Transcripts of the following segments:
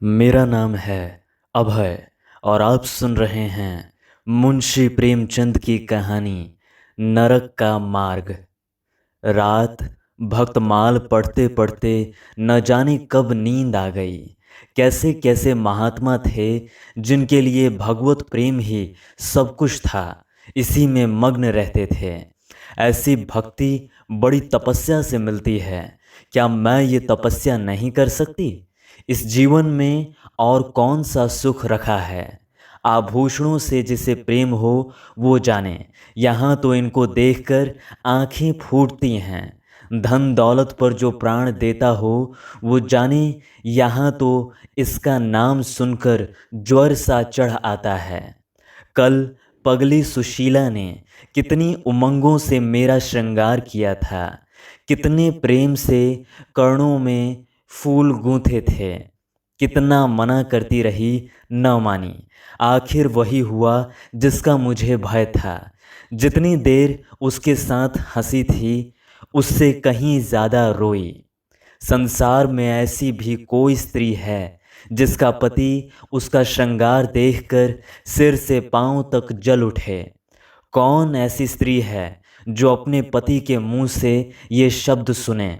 मेरा नाम है अभय और आप सुन रहे हैं मुंशी प्रेमचंद की कहानी नरक का मार्ग। रात भक्तमाल पढ़ते पढ़ते न जाने कब नींद आ गई। कैसे कैसे महात्मा थे जिनके लिए भगवत प्रेम ही सब कुछ था, इसी में मग्न रहते थे। ऐसी भक्ति बड़ी तपस्या से मिलती है। क्या मैं ये तपस्या नहीं कर सकती? इस जीवन में और कौन सा सुख रखा है? आभूषणों से जिसे प्रेम हो वो जाने। यहाँ तो इनको देखकर आंखें फूटती हैं। धन दौलत पर जो प्राण देता हो वो जाने। यहाँ तो इसका नाम सुनकर ज्वर सा चढ़ आता है। कल पगली सुशीला ने कितनी उमंगों से मेरा श्रृंगार किया था, कितने प्रेम से कर्णों में फूल गूंथे थे। कितना मना करती रही, न मानी। आखिर वही हुआ जिसका मुझे भय था। जितनी देर उसके साथ हंसी थी उससे कहीं ज़्यादा रोई। संसार में ऐसी भी कोई स्त्री है जिसका पति उसका श्रृंगार देखकर सिर से पांव तक जल उठे? कौन ऐसी स्त्री है जो अपने पति के मुंह से ये शब्द सुने,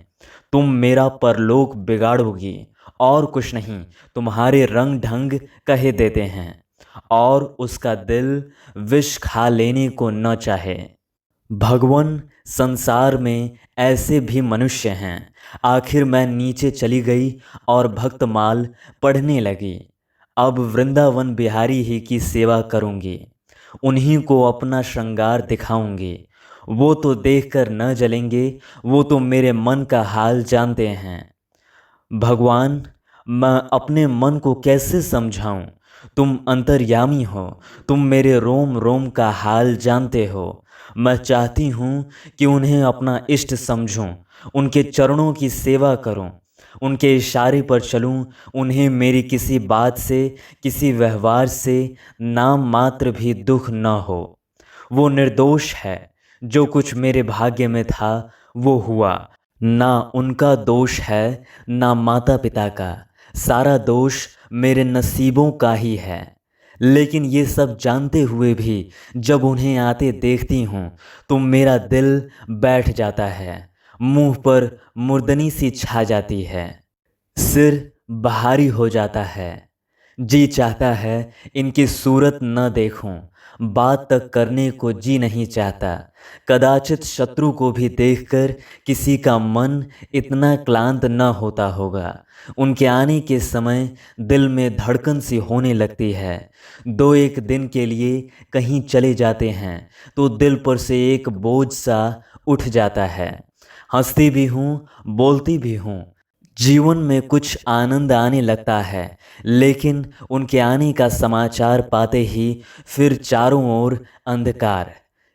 तुम मेरा परलोक बिगाड़ोगी और कुछ नहीं, तुम्हारे रंग ढंग कहे देते हैं, और उसका दिल विष खा लेने को न चाहे। भगवान, संसार में ऐसे भी मनुष्य हैं। आखिर मैं नीचे चली गई और भक्तमाल पढ़ने लगी। अब वृंदावन बिहारी ही की सेवा करूंगी, उन्हीं को अपना श्रृंगार दिखाऊंगी। वो तो देखकर न जलेंगे, वो तो मेरे मन का हाल जानते हैं। भगवान, मैं अपने मन को कैसे समझाऊं? तुम अंतर्यामी हो, तुम मेरे रोम रोम का हाल जानते हो। मैं चाहती हूँ कि उन्हें अपना इष्ट समझूं, उनके चरणों की सेवा करूं, उनके इशारे पर चलूं। उन्हें मेरी किसी बात से, किसी व्यवहार से नाम मात्र भी दुख न हो। वो निर्दोष है। जो कुछ मेरे भाग्य में था वो हुआ। ना उनका दोष है, ना माता पिता का। सारा दोष मेरे नसीबों का ही है। लेकिन ये सब जानते हुए भी जब उन्हें आते देखती हूँ तो मेरा दिल बैठ जाता है, मुंह पर मुर्दनी सी छा जाती है, सिर भारी हो जाता है। जी चाहता है इनकी सूरत न देखूं, बात तक करने को जी नहीं चाहता। कदाचित शत्रु को भी देखकर किसी का मन इतना क्लांत न होता होगा। उनके आने के समय दिल में धड़कन सी होने लगती है। दो एक दिन के लिए कहीं चले जाते हैं तो दिल पर से एक बोझ सा उठ जाता है। हंसती भी हूँ, बोलती भी हूँ। जीवन में कुछ आनंद आने लगता है, लेकिन उनके आने का समाचार पाते ही फिर चारों ओर अंधकार।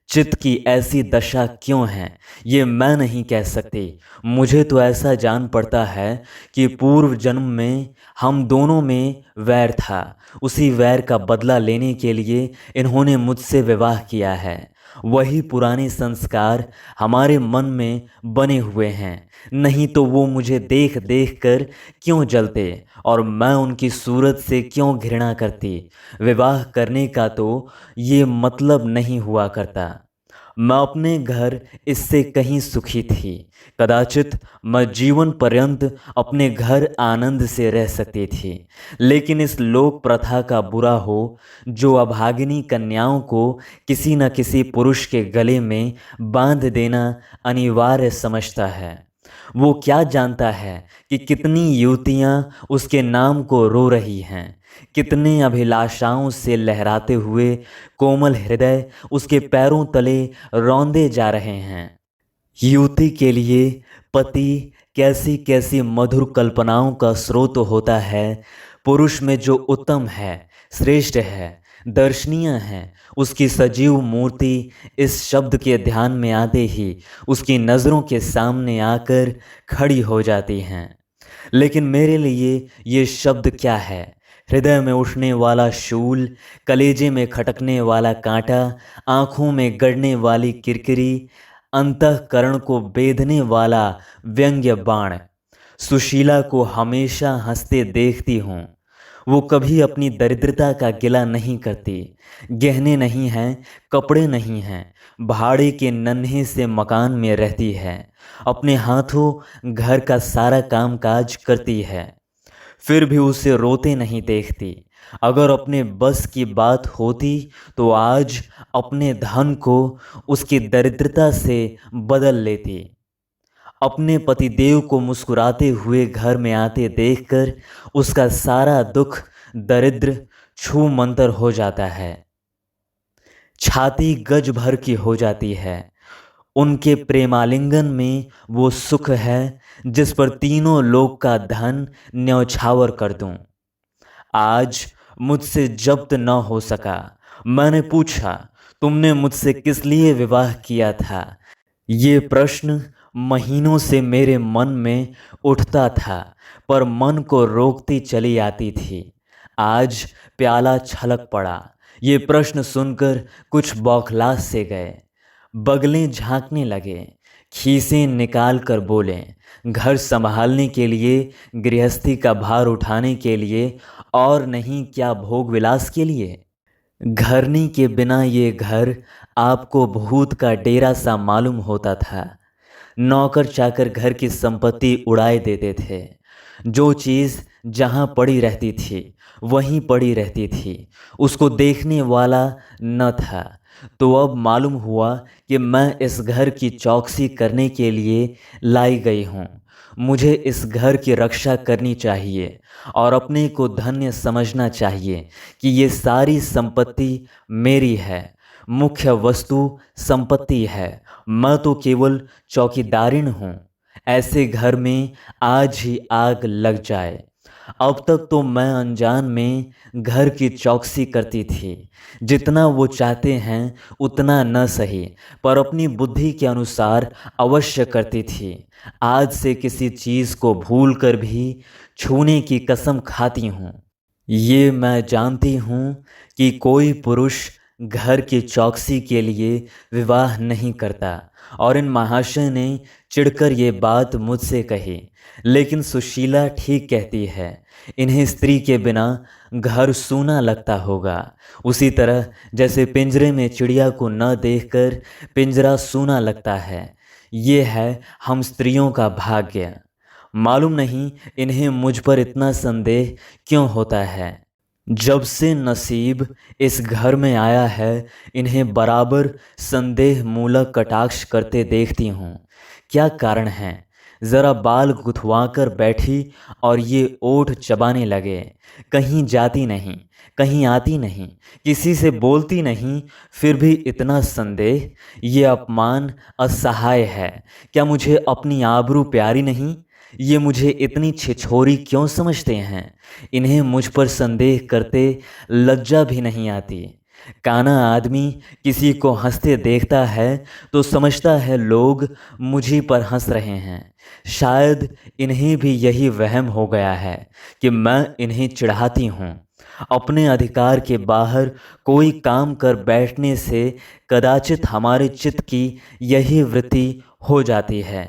चित्त की ऐसी दशा क्यों है ये मैं नहीं कह सकती। मुझे तो ऐसा जान पड़ता है कि पूर्व जन्म में हम दोनों में वैर था। उसी वैर का बदला लेने के लिए इन्होंने मुझसे विवाह किया है। वही पुराने संस्कार हमारे मन में बने हुए हैं, नहीं तो वो मुझे देख देख कर क्यों जलते और मैं उनकी सूरत से क्यों घृणा करती। विवाह करने का तो ये मतलब नहीं हुआ करता। मैं अपने घर इससे कहीं सुखी थी। कदाचित मैं जीवन पर्यंत अपने घर आनंद से रह सकती थी, लेकिन इस लोक प्रथा का बुरा हो जो अभागिनी कन्याओं को किसी न किसी पुरुष के गले में बांध देना अनिवार्य समझता है। वो क्या जानता है कि कितनी युवतियां उसके नाम को रो रही हैं, कितने अभिलाषाओं से लहराते हुए कोमल हृदय उसके पैरों तले रौंदे जा रहे हैं। युवती के लिए पति कैसी कैसी मधुर कल्पनाओं का स्रोत होता है। पुरुष में जो उत्तम है, श्रेष्ठ है, दर्शनीय है, उसकी सजीव मूर्ति इस शब्द के ध्यान में आते ही उसकी नज़रों के सामने आकर खड़ी हो जाती हैं। लेकिन मेरे लिए ये शब्द क्या है? हृदय में उठने वाला शूल, कलेजे में खटकने वाला कांटा, आँखों में गड़ने वाली किरकिरी, अंतःकरण को बेधने वाला व्यंग्य बाण। सुशीला को हमेशा हंसते देखती हूँ, वो कभी अपनी दरिद्रता का गिला नहीं करती। गहने नहीं हैं, कपड़े नहीं हैं, भाड़े के नन्हे से मकान में रहती है। अपने हाथों घर का सारा काम काज करती है, फिर भी उसे रोते नहीं देखती। अगर अपने बस की बात होती तो आज अपने धन को उसकी दरिद्रता से बदल लेती। अपने पतिदेव को मुस्कुराते हुए घर में आते देखकर उसका सारा दुख दरिद्र छू मंतर हो जाता है। छाती गज भर की हो जाती है। उनके प्रेमालिंगन में वो सुख है जिस पर तीनों लोक का धन न्यौछावर कर दूं। आज मुझसे जब्त न हो सका। मैंने पूछा, तुमने मुझसे किस लिए विवाह किया था? ये प्रश्न महीनों से मेरे मन में उठता था, पर मन को रोकती चली आती थी। आज प्याला छलक पड़ा। ये प्रश्न सुनकर कुछ बौखला से गए। बगलें झांकने लगे, खीसें निकाल कर बोले, घर संभालने के लिए, गृहस्थी का भार उठाने के लिए, और नहीं क्या भोग विलास के लिए? घरनी के बिना ये घर आपको भूत का डेरा सा मालूम होता था। नौकर चाकर घर की संपत्ति उड़ाए देते थे। जो चीज़ जहाँ पड़ी रहती थी वहीं पड़ी रहती थी, उसको देखने वाला न था। तो अब मालूम हुआ कि मैं इस घर की चौकसी करने के लिए लाई गई हूँ। मुझे इस घर की रक्षा करनी चाहिए और अपने को धन्य समझना चाहिए कि ये सारी संपत्ति मेरी है। मुख्य वस्तु संपत्ति है, मैं तो केवल चौकीदारिन हूँ। ऐसे घर में आज ही आग लग जाए। अब तक तो मैं अनजान में घर की चौकसी करती थी। जितना वो चाहते हैं उतना न सही, पर अपनी बुद्धि के अनुसार अवश्य करती थी। आज से किसी चीज़ को भूल कर भी छूने की कसम खाती हूँ। ये मैं जानती हूँ कि कोई पुरुष घर की चौकसी के लिए विवाह नहीं करता, और इन महाशय ने चिढ़कर ये बात मुझसे कही। लेकिन सुशीला ठीक कहती है, इन्हें स्त्री के बिना घर सूना लगता होगा। उसी तरह जैसे पिंजरे में चिड़िया को न देखकर पिंजरा सूना लगता है। ये है हम स्त्रियों का भाग्य। मालूम नहीं इन्हें मुझ पर इतना संदेह क्यों होता है। जब से नसीब इस घर में आया है, इन्हें बराबर संदेह मूलक कटाक्ष करते देखती हूँ। क्या कारण है? ज़रा बाल गुथवा कर बैठी और ये ओठ चबाने लगे। कहीं जाती नहीं, कहीं आती नहीं, किसी से बोलती नहीं, फिर भी इतना संदेह। ये अपमान असहाय है। क्या मुझे अपनी आबरू प्यारी नहीं? ये मुझे इतनी छिछोरी क्यों समझते हैं? इन्हें मुझ पर संदेह करते लज्जा भी नहीं आती। काना आदमी किसी को हंसते देखता है तो समझता है लोग मुझी पर हंस रहे हैं। शायद इन्हें भी यही वहम हो गया है कि मैं इन्हें चिढ़ाती हूँ। अपने अधिकार के बाहर कोई काम कर बैठने से कदाचित हमारे चित्त की यही वृत्ति हो जाती है।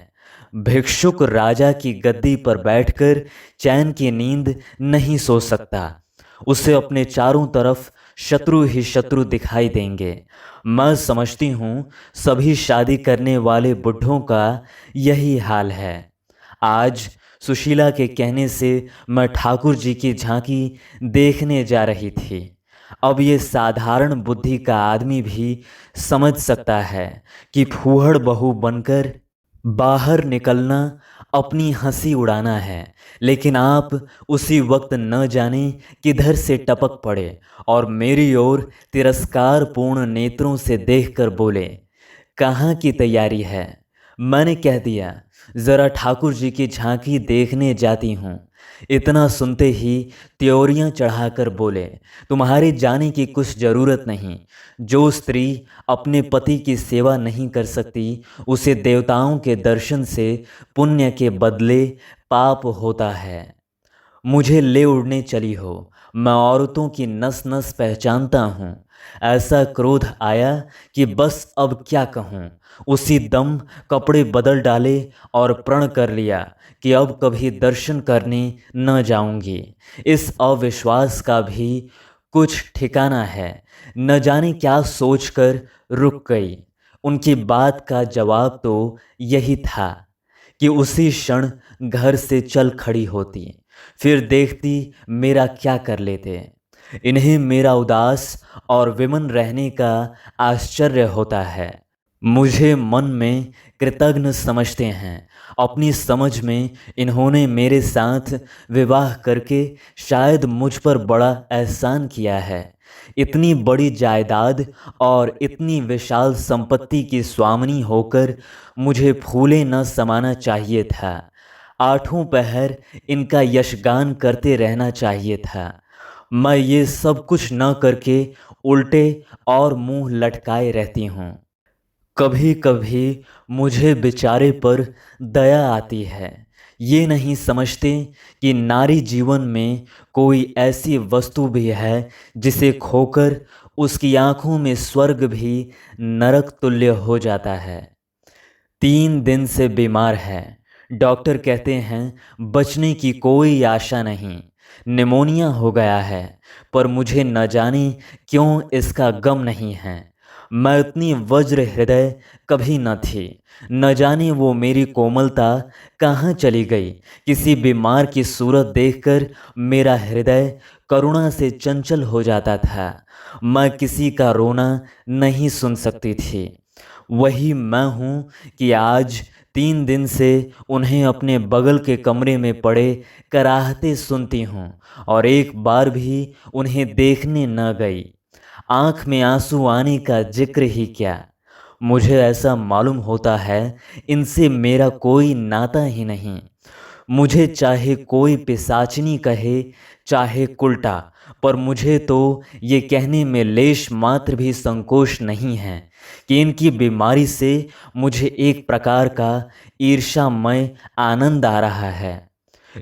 भिक्षुक राजा की गद्दी पर बैठकर चैन की नींद नहीं सो सकता। उसे अपने चारों तरफ शत्रु ही शत्रु दिखाई देंगे। मैं समझती हूँ सभी शादी करने वाले बुढ़ों का यही हाल है। आज सुशीला के कहने से मैं ठाकुर जी की झांकी देखने जा रही थी। अब ये साधारण बुद्धि का आदमी भी समझ सकता है कि फूहड़ बहू बनकर बाहर निकलना अपनी हंसी उड़ाना है, लेकिन आप उसी वक्त न जाने किधर से टपक पड़े और मेरी ओर तिरस्कारपूर्ण नेत्रों से देखकर बोले, कहाँ की तैयारी है? मैंने कह दिया, ज़रा ठाकुर जी की झांकी देखने जाती हूँ। इतना सुनते ही त्योरियां चढ़ाकर बोले, तुम्हारे जाने की कुछ ज़रूरत नहीं। जो स्त्री अपने पति की सेवा नहीं कर सकती उसे देवताओं के दर्शन से पुण्य के बदले पाप होता है। मुझे ले उड़ने चली हो। मैं औरतों की नस नस पहचानता हूँ। ऐसा क्रोध आया कि बस अब क्या कहूँ। उसी दम कपड़े बदल डाले और प्रण कर लिया कि अब कभी दर्शन करने न जाऊंगी। इस अविश्वास का भी कुछ ठिकाना है। न जाने क्या सोचकर रुक गई। उनकी बात का जवाब तो यही था कि उसी क्षण घर से चल खड़ी होती, फिर देखती मेरा क्या कर लेते। इन्हें मेरा उदास और विमन रहने का आश्चर्य होता है। मुझे मन में कृतज्ञ समझते हैं। अपनी समझ में इन्होंने मेरे साथ विवाह करके शायद मुझ पर बड़ा एहसान किया है। इतनी बड़ी जायदाद और इतनी विशाल संपत्ति की स्वामिनी होकर मुझे फूले न समाना चाहिए था। आठों पहर इनका यशगान करते रहना चाहिए था। मैं ये सब कुछ न करके उल्टे और मुंह लटकाए रहती हूँ। कभी कभी मुझे बेचारे पर दया आती है। ये नहीं समझते कि नारी जीवन में कोई ऐसी वस्तु भी है जिसे खोकर उसकी आंखों में स्वर्ग भी नरक तुल्य हो जाता है। 3 दिन से बीमार है। डॉक्टर कहते हैं बचने की कोई आशा नहीं। निमोनिया हो गया है, पर मुझे न जाने क्यों इसका गम नहीं है। मैं उतनी वज्र हृदय कभी न थी। न जाने वो मेरी कोमलता कहाँ चली गई। किसी बीमार की सूरत देखकर मेरा हृदय करुणा से चंचल हो जाता था। मैं किसी का रोना नहीं सुन सकती थी। वही मैं हूँ कि आज 3 दिन से उन्हें अपने बगल के कमरे में पड़े कराहते सुनती हूँ और एक बार भी उन्हें देखने न गई। आंख में आंसू आने का जिक्र ही क्या। मुझे ऐसा मालूम होता है इनसे मेरा कोई नाता ही नहीं। मुझे चाहे कोई पिशाचिनी कहे चाहे कुल्टा, पर मुझे तो ये कहने में लेश मात्र भी संकोच नहीं है कि इनकी बीमारी से मुझे एक प्रकार का ईर्ष्यामय आनंद आ रहा है।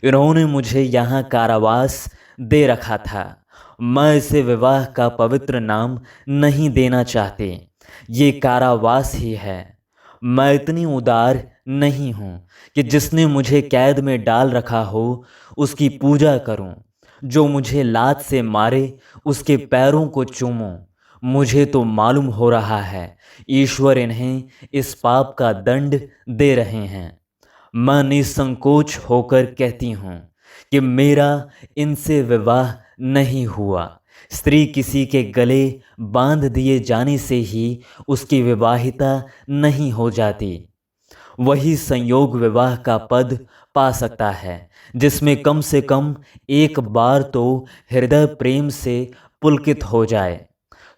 इन्होंने मुझे यहाँ कारावास दे रखा था। मैं इसे विवाह का पवित्र नाम नहीं देना चाहती। ये कारावास ही है। मैं इतनी उदार नहीं हूँ कि जिसने मुझे कैद में डाल रखा हो उसकी पूजा करूं। जो मुझे लात से मारे उसके पैरों को चूमूं। मुझे तो मालूम हो रहा है ईश्वर इन्हें इस पाप का दंड दे रहे हैं। मैं निसंकोच होकर कहती हूँ कि मेरा इनसे विवाह नहीं हुआ। स्त्री किसी के गले बांध दिए जाने से ही उसकी विवाहिता नहीं हो जाती। वही संयोग विवाह का पद पा सकता है जिसमें कम से कम एक बार तो हृदय प्रेम से पुलकित हो जाए।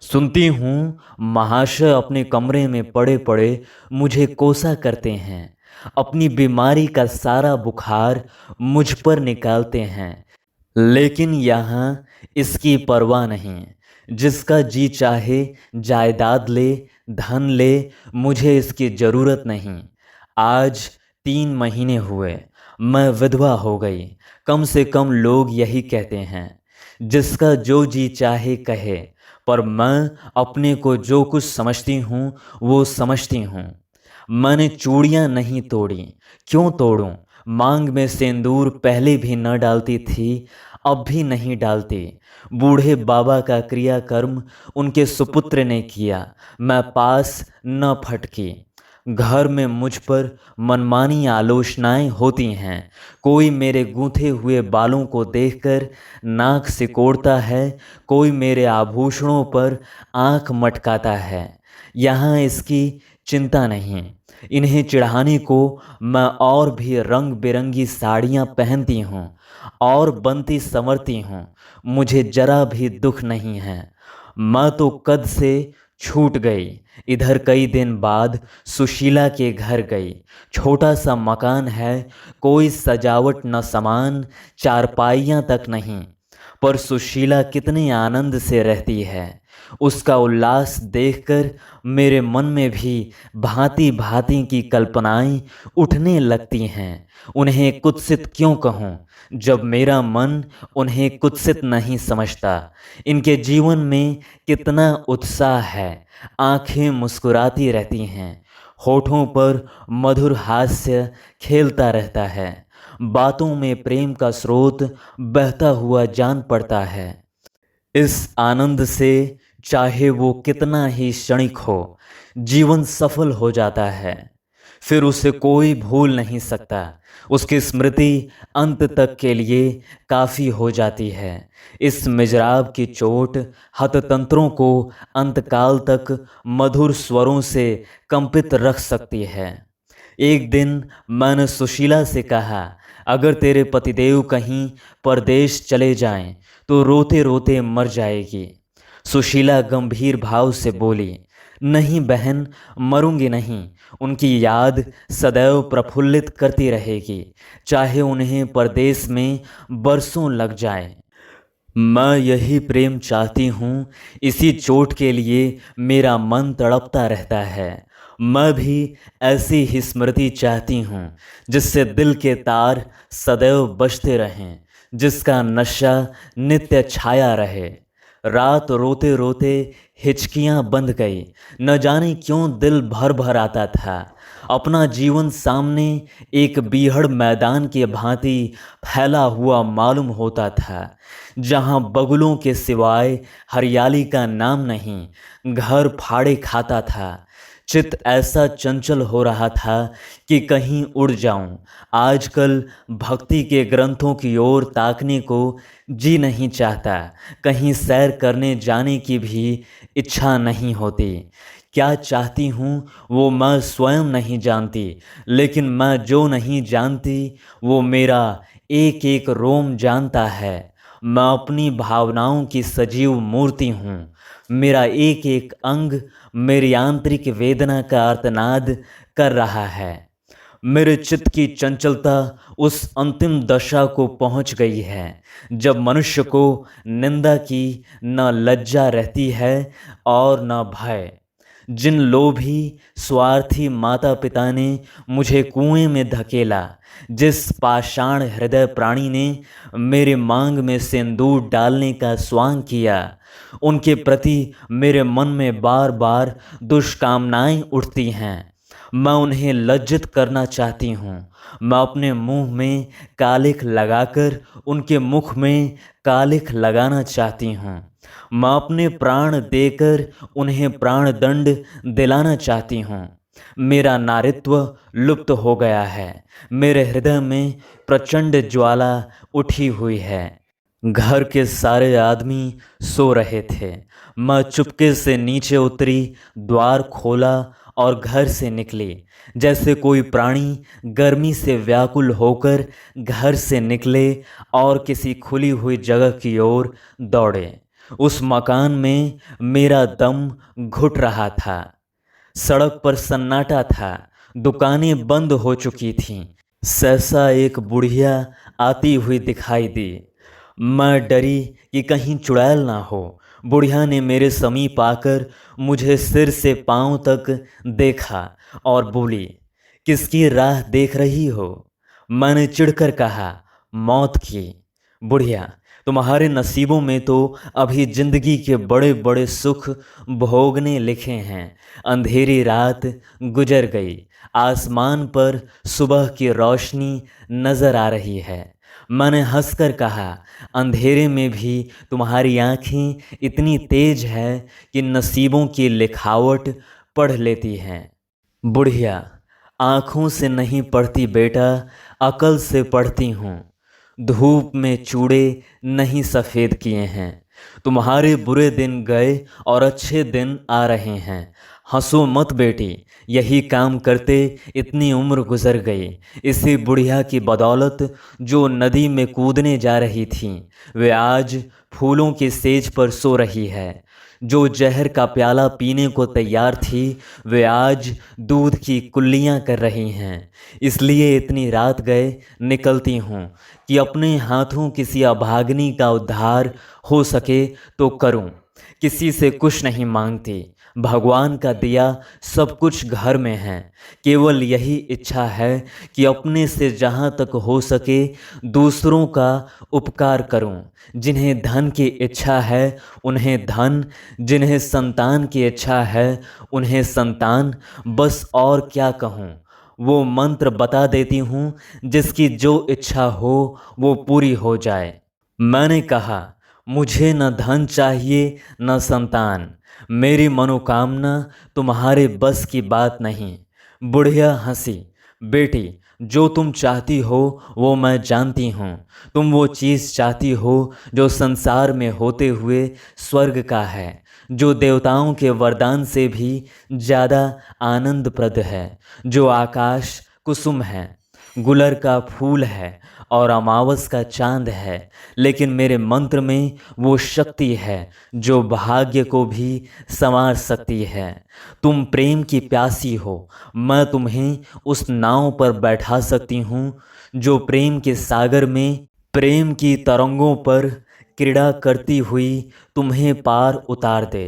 सुनती हूँ महाशय अपने कमरे में पड़े पड़े मुझे कोसा करते हैं। अपनी बीमारी का सारा बुखार मुझ पर निकालते हैं, लेकिन यहाँ इसकी परवाह नहीं। जिसका जी चाहे जायदाद ले, धन ले, मुझे इसकी ज़रूरत नहीं। आज 3 महीने हुए मैं विधवा हो गई। कम से कम लोग यही कहते हैं। जिसका जो जी चाहे कहे, पर मैं अपने को जो कुछ समझती हूँ वो समझती हूँ। मैंने चूड़ियाँ नहीं तोड़ी। क्यों तोड़ूं? मांग में सिंदूर पहले भी न डालती थी, अब भी नहीं डालती। बूढ़े बाबा का क्रियाकर्म उनके सुपुत्र ने किया। मैं पास न फटकी। घर में मुझ पर मनमानी आलोचनाएं होती हैं। कोई मेरे गूंथे हुए बालों को देखकर नाक सिकोड़ता है, कोई मेरे आभूषणों पर आंख मटकाता है। यहाँ इसकी चिंता नहीं। इन्हें चिढ़ाने को मैं और भी रंग बिरंगी साड़ियाँ पहनती हूँ और बनती संवरती हूँ। मुझे जरा भी दुख नहीं है। मैं तो कद से छूट गई। इधर कई दिन बाद सुशीला के घर गई। छोटा सा मकान है, कोई सजावट न सामान, चारपाइयाँ तक नहीं, पर सुशीला कितने आनंद से रहती है। उसका उल्लास देखकर मेरे मन में भी भांति भांति की कल्पनाएं उठने लगती हैं। उन्हें कुत्सित क्यों कहूँ, जब मेरा मन उन्हें कुत्सित नहीं समझता। इनके जीवन में कितना उत्साह है, आंखें मुस्कुराती रहती हैं, होठों पर मधुर हास्य खेलता रहता है, बातों में प्रेम का स्रोत बहता हुआ जान पड़ता है। इस आनंद से चाहे वो कितना ही क्षणिक हो, जीवन सफल हो जाता है। फिर उसे कोई भूल नहीं सकता। उसकी स्मृति अंत तक के लिए काफ़ी हो जाती है। इस मिजराब की चोट हततंत्रों को अंतकाल तक मधुर स्वरों से कंपित रख सकती है। एक दिन मैंने सुशीला से कहा, अगर तेरे पतिदेव कहीं परदेश चले जाएं तो रोते रोते मर जाएगी। सुशीला गंभीर भाव से बोली, नहीं बहन, मरूंगी नहीं। उनकी याद सदैव प्रफुल्लित करती रहेगी, चाहे उन्हें परदेश में बरसों लग जाए। मैं यही प्रेम चाहती हूँ, इसी चोट के लिए मेरा मन तड़पता रहता है। मैं भी ऐसी ही स्मृति चाहती हूँ, जिससे दिल के तार सदैव बजते रहें, जिसका नशा नित्य छाया रहे। रात रोते रोते हिचकियाँ बंध गई। न जाने क्यों दिल भर भर आता था। अपना जीवन सामने एक बीहड़ मैदान के भांति फैला हुआ मालूम होता था, जहाँ बगुलों के सिवाय हरियाली का नाम नहीं, घर फाड़े खाता था। चित्त ऐसा चंचल हो रहा था कि कहीं उड़ जाऊं। आजकल भक्ति के ग्रंथों की ओर ताकने को जी नहीं चाहता। कहीं सैर करने जाने की भी इच्छा नहीं होती। क्या चाहती हूँ वो मैं स्वयं नहीं जानती, लेकिन मैं जो नहीं जानती वो मेरा एक एक रोम जानता है। मैं अपनी भावनाओं की सजीव मूर्ति हूँ। मेरा एक एक अंग मेरी आंतरिक वेदना का आर्तनाद कर रहा है। मेरे चित्त की चंचलता उस अंतिम दशा को पहुंच गई है, जब मनुष्य को निंदा की न लज्जा रहती है और न भय। जिन लोभी स्वार्थी माता पिता ने मुझे कुएं में धकेला, जिस पाषाण हृदय प्राणी ने मेरे मांग में सिंदूर डालने का स्वांग किया, उनके प्रति मेरे मन में बार बार दुष्कामनाएं उठती हैं। मैं उन्हें लज्जित करना चाहती हूँ। मैं अपने मुंह में कालिख लगाकर उनके मुख में कालिख लगाना चाहती हूँ। मैं अपने प्राण देकर उन्हें प्राण दंड दिलाना चाहती हूँ। मेरा नारित्व लुप्त हो गया है। मेरे हृदय में प्रचंड ज्वाला उठी हुई है। घर के सारे आदमी सो रहे थे। मैं चुपके से नीचे उतरी, द्वार खोला और घर से निकली। जैसे कोई प्राणी गर्मी से व्याकुल होकर घर से निकले और किसी खुली हुई जगह की ओर दौड़े। उस मकान में मेरा दम घुट रहा था। सड़क पर सन्नाटा था। दुकानें बंद हो चुकी थीं। सहसा एक बुढ़िया आती हुई दिखाई दी। मैं डरी कि कहीं चुड़ैल ना हो। बुढ़िया ने मेरे समीप आकर मुझे सिर से पांव तक देखा और बोली, किसकी राह देख रही हो? मैंने चिढ़कर कहा, मौत की। बुढ़िया, तुम्हारे नसीबों में तो अभी जिंदगी के बड़े बड़े सुख भोगने लिखे हैं। अंधेरी रात गुजर गई। आसमान पर सुबह की रोशनी नजर आ रही है। मैंने हंसकर कहा, अंधेरे में भी तुम्हारी आंखें इतनी तेज है कि नसीबों की लिखावट पढ़ लेती हैं। बुढ़िया, आँखों से नहीं पढ़ती बेटा, अकल से पढ़ती हूँ। धूप में चूड़े नहीं सफ़ेद किए हैं। तुम्हारे बुरे दिन गए और अच्छे दिन आ रहे हैं। हंसो मत बेटी, यही काम करते इतनी उम्र गुजर गई। इसी बुढ़िया की बदौलत जो नदी में कूदने जा रही थी, वे आज फूलों के सेज पर सो रही है। जो जहर का प्याला पीने को तैयार थी, वे आज दूध की कुल्लियाँ कर रही हैं। इसलिए इतनी रात गए निकलती हूँ कि अपने हाथों किसी अभागिनी का उद्धार हो सके तो करूँ। किसी से कुछ नहीं मांगती, भगवान का दिया सब कुछ घर में है। केवल यही इच्छा है कि अपने से जहाँ तक हो सके दूसरों का उपकार करूं। जिन्हें धन की इच्छा है उन्हें धन, जिन्हें संतान की इच्छा है उन्हें संतान, बस और क्या कहूँ। वो मंत्र बता देती हूँ, जिसकी जो इच्छा हो वो पूरी हो जाए। मैंने कहा, मुझे न धन चाहिए न संतान, मेरी मनोकामना तुम्हारे बस की बात नहीं। बुढ़िया हंसी। बेटी, जो तुम चाहती हो वो मैं जानती हूँ। तुम वो चीज़ चाहती हो जो संसार में होते हुए स्वर्ग का है, जो देवताओं के वरदान से भी ज़्यादा आनंदप्रद है, जो आकाश कुसुम है, गुलर का फूल है और अमावस का चांद है। लेकिन मेरे मंत्र में वो शक्ति है जो भाग्य को भी संवार सकती है। तुम प्रेम की प्यासी हो, मैं तुम्हें उस नाव पर बैठा सकती हूँ जो प्रेम के सागर में प्रेम की तरंगों पर क्रीड़ा करती हुई तुम्हें पार उतार दे।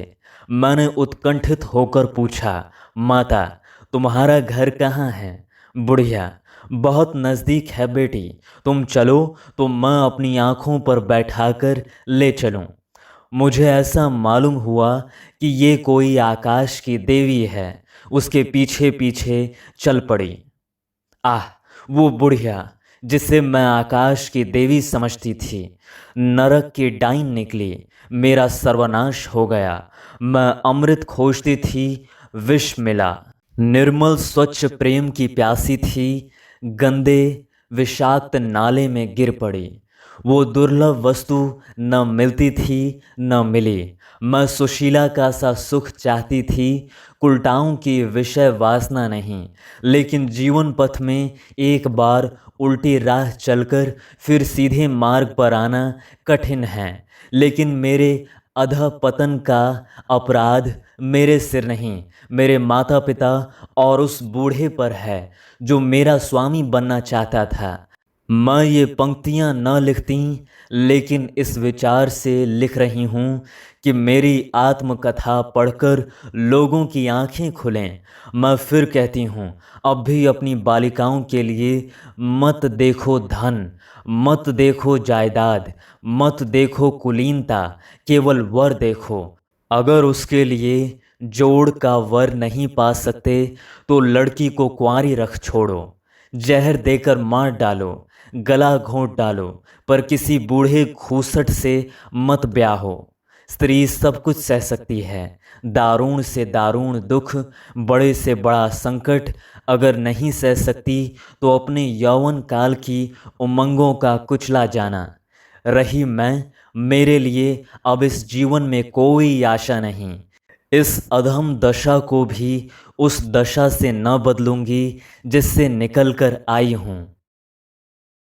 मैंने उत्कंठित होकर पूछा, माता, तुम्हारा घर कहाँ है? बुढ़िया, बहुत नज़दीक है बेटी, तुम चलो तो मैं अपनी आँखों पर बैठाकर ले चलूँ। मुझे ऐसा मालूम हुआ कि ये कोई आकाश की देवी है, उसके पीछे पीछे चल पड़ी। आह, वो बुढ़िया जिसे मैं आकाश की देवी समझती थी, नरक की डाइन निकली। मेरा सर्वनाश हो गया। मैं अमृत खोजती थी, विष मिला। निर्मल स्वच्छ प्रेम की प्यासी थी, गंदे विषाक्त नाले में गिर पड़ी। वो दुर्लभ वस्तु न मिलती थी न मिली। मैं सुशीला का सा सुख चाहती थी, कुलटाओं की विषय वासना नहीं। लेकिन जीवन पथ में एक बार उल्टी राह चलकर फिर सीधे मार्ग पर आना कठिन है। लेकिन मेरे अधःपतन का अपराध मेरे सिर नहीं, मेरे माता पिता और उस बूढ़े पर है जो मेरा स्वामी बनना चाहता था। मैं ये पंक्तियाँ न लिखती, लेकिन इस विचार से लिख रही हूँ कि मेरी आत्मकथा पढ़कर लोगों की आंखें खुलें। मैं फिर कहती हूँ, अब भी अपनी बालिकाओं के लिए मत देखो धन, मत देखो जायदाद, मत देखो कुलीनता, केवल वर देखो। अगर उसके लिए जोड़ का वर नहीं पा सकते तो लड़की को कुंवारी रख छोड़ो, जहर देकर मार डालो, गला घोंट डालो, पर किसी बूढ़े खूसट से मत ब्याहो। स्त्री सब कुछ सह सकती है, दारुण से दारुण दुख, बड़े से बड़ा संकट। अगर नहीं सह सकती तो अपने यौवन काल की उमंगों का कुचला जाना। रही मैं, मेरे लिए अब इस जीवन में कोई आशा नहीं। इस अधम दशा को भी उस दशा से न बदलूंगी जिससे निकल कर आई हूँ।